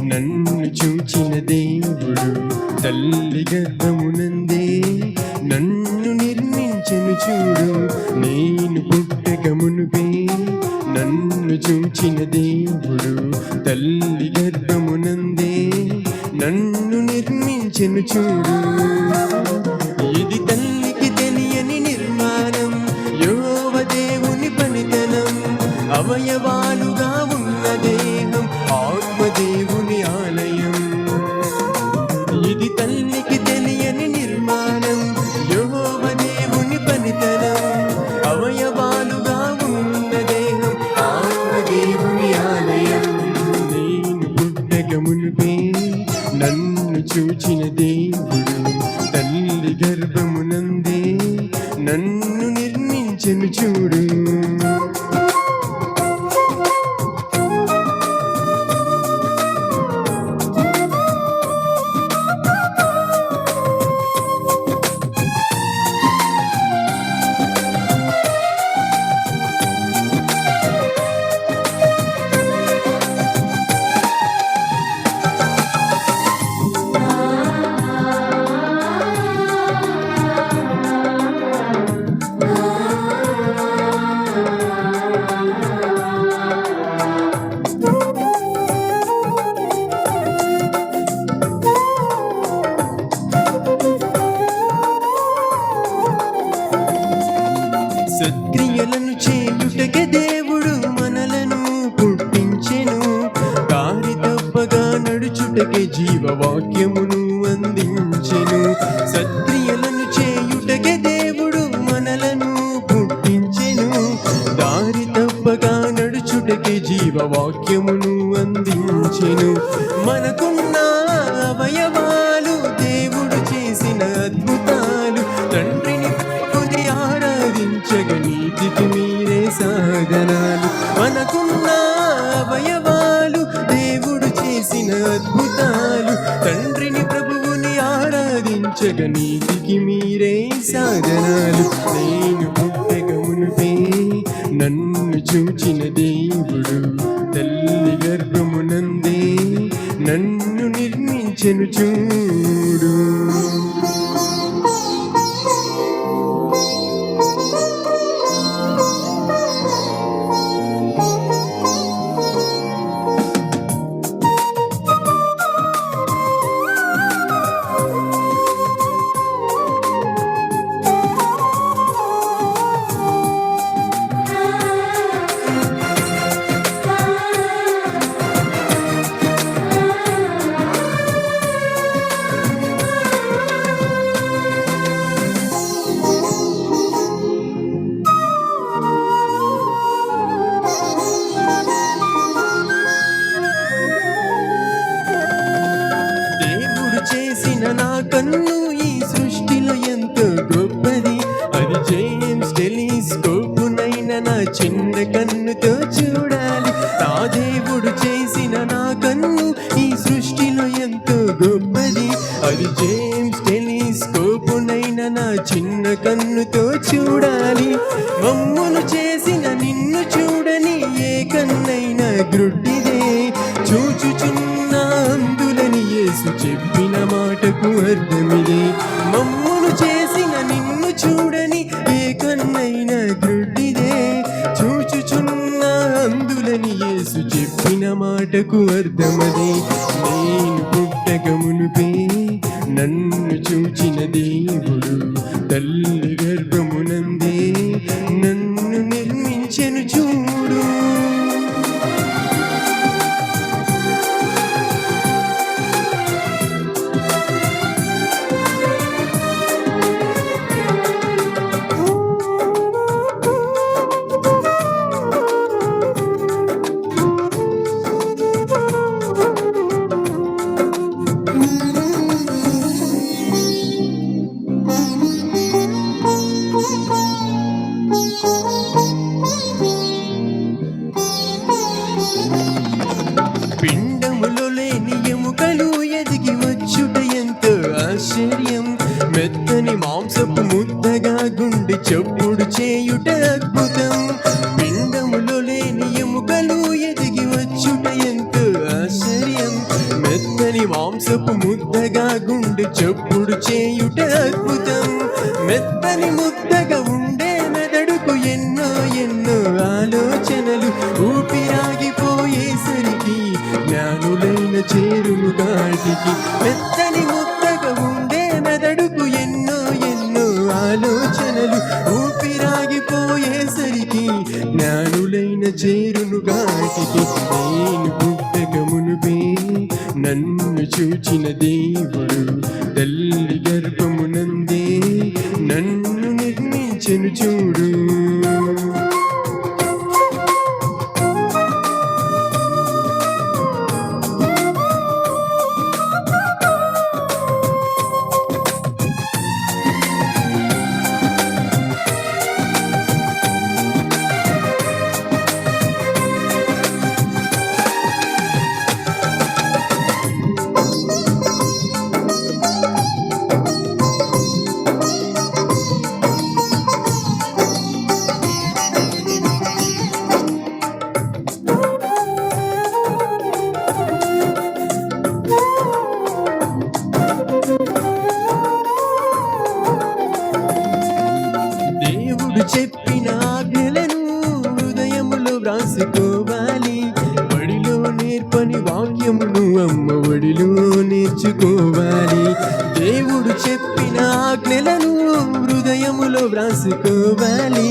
నన్ను చూచిన దేవుడు తల్లి గర్భమునందే నన్ను నిర్మించెను చూడు. నేను పుట్టక మునుపే నన్ను చూచిన దేవుడు తల్లి గర్భమునందే నన్ను నిర్మించెను చూడు. ఇది తల్లికి తెలియని నిర్మాణం, యెహోవా దేవుని పనితనం. అవయవాలుగా ఉన్న దేహం ఆత్మదేవుని ఆలయం. ఇది తల్లికి తెలియని నిర్మాణం, యెహోవా దేవుని పనితనం. అవయవాలుగా ఉన్న దేహం ఆత్మదేవుని ఆలయం. నేను పుట్టక మునుపే నన్ను చూచిన దేవుడు తల్లి గర్భమునందే నన్ను నిర్మించెను చూడు. సత్క్రియలను చేయుటకే దేవుడు మనలను పుట్టించెను. దారి తప్పగా నడుచుటకే జీవవాక్యమును అందించెను. సత్క్రియలను చేయుటకే దేవుడు మనలను పుట్టించెను. దారి తప్పగా నడుచుటకే జీవవాక్యమును అందించెను. మనకున్న అవయవాలు దేవుడు చేసిన అద్భుతాలు. తండ్రిని నీతికి మీరే సాధనాలు. మనకున్న అవయవాలు దేవుడు చేసిన అద్భుతాలు. తండ్రిని ప్రభువుని ఆరాధించగ నీతికి మీరే సాధనాలు. నేను పుట్టక మునుపే నన్ను చూచిన దేవుడు తల్లి గర్భమునందే నన్ను నిర్మించెను చూడు. చేసిన నా కన్ను ఈ సృష్టిలో ఎంతో గొప్పది. అది జేమ్స్ టెలిస్కోపునైనా నా చిన్న కన్నుతో చూడాలి. నా దేవుడు చేసిన నా కన్ను ఈ సృష్టిలో ఎంతో గొప్పది. అది జేమ్స్ టెలిస్కోపునైనా నా చిన్న కన్నుతో చూడాలి. మమ్మును చేసిన నిన్ను చూడని ఏ కన్నైనా గ్రుడ్డిదే. చూచుచున్న అందులని యేసు చెప్పిన మాటకు అర్థమిదే. మమ్మును చేసిన నిన్ను చూడని ఏ కన్నైనా గ్రుడ్డిదే. చూచుచున్న అందులని యేసు చెప్పిన మాటకు అర్థమదే. నేను పుట్టక మునుపే నన్ను చూచిన దేవుడు తల్లి గర్భమునందే నన్ను నిర్మించెను చూడు. చప్పుడు చేయుట అద్భుతం. పిండములో లేని ఎముకలు ఎదిగి వచ్చుట ఎంతో ఆశ్చర్యం. మెత్తని మాంసపు ముద్దగా గుండె చప్పుడు చేయుట అద్భుతం. మెత్తని ముద్దగా ఉండే మెదడుకు ఎన్నో ఎన్నో ఆలోచనలు. ఊపిరాగిపోయేసరికి జ్ఞానులైన చేరును గాటికి. మెత్తని ముద్దగా ఉండే మెదడుకు ఎన్నో ఎన్నో ఆలోచనలు. ఊపిరాగిపోయేసరికి జ్ఞానులైన చేరును గాటికి. నేను పుట్టక మునుపే నన్ను చూచిన దేవుడు తల్లి గర్భమునందే నన్ను నిర్మించెను చూడు. దేవుడు చెప్పిన ఆజ్ఞలను హృదయములో వ్రాసుకోవాలి. బడిలో నేర్పని వాక్యమును అమ్మ ఒడిలో నేర్చుకోవాలి. దేవుడు చెప్పిన ఆజ్ఞలను హృదయములో వ్రాసుకోవాలి.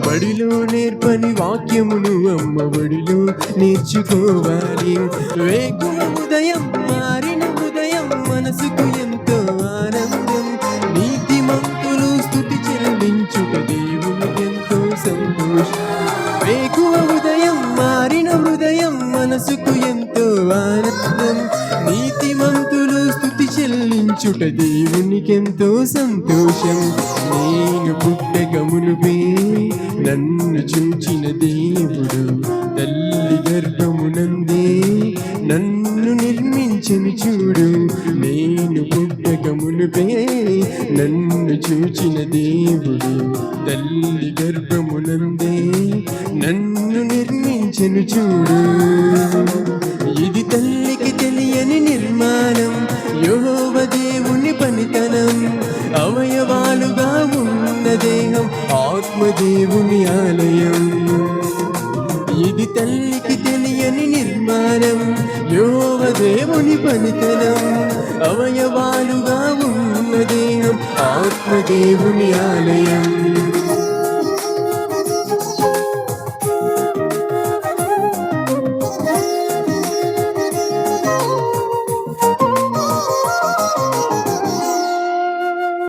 బడిలో నేర్పని వాక్యమును అమ్మ ఒడిలో నేర్చుకోవాలి. వేకువ ఉదయం మారిన ఉదయం మనసుకు ఎంతో ఆనందం. నీతిమంతులు స్తుతి చెల్లించుట దేవునికి ఎంతో సంతోషం. వేకువ ఉదయం మారిన హృదయం మనసుకు ఎంతో ఆనందం. నీతిమంతులు స్తుతి చెల్లించుట దేవునికెంతో సంతోషం. నేను పుట్టక మునుపే నన్ను చూచిన దేవుడు తల్లి గర్భమునందే నన్ను నిర్మించెను చూడు. నేను పుట్టక మునుపే నన్ను చూచిన దేవుడు తల్లి గర్భమునందే నన్ను నిర్మించెను చూడు. ఇది తల్లికి తెలియని నిర్మాణం, యెహోవ దేవుని పనితనం. అవయవాలుగా ఉన్న దేహం ఆత్మదేవుని ఆలయం. ఇది తల్లికి తెలియని నిర్మాణం, యెహోవ దేవుని పనితనం. అవయవాలుగా ఉన్న దేహం ఆత్మదేవుని ఆలయం.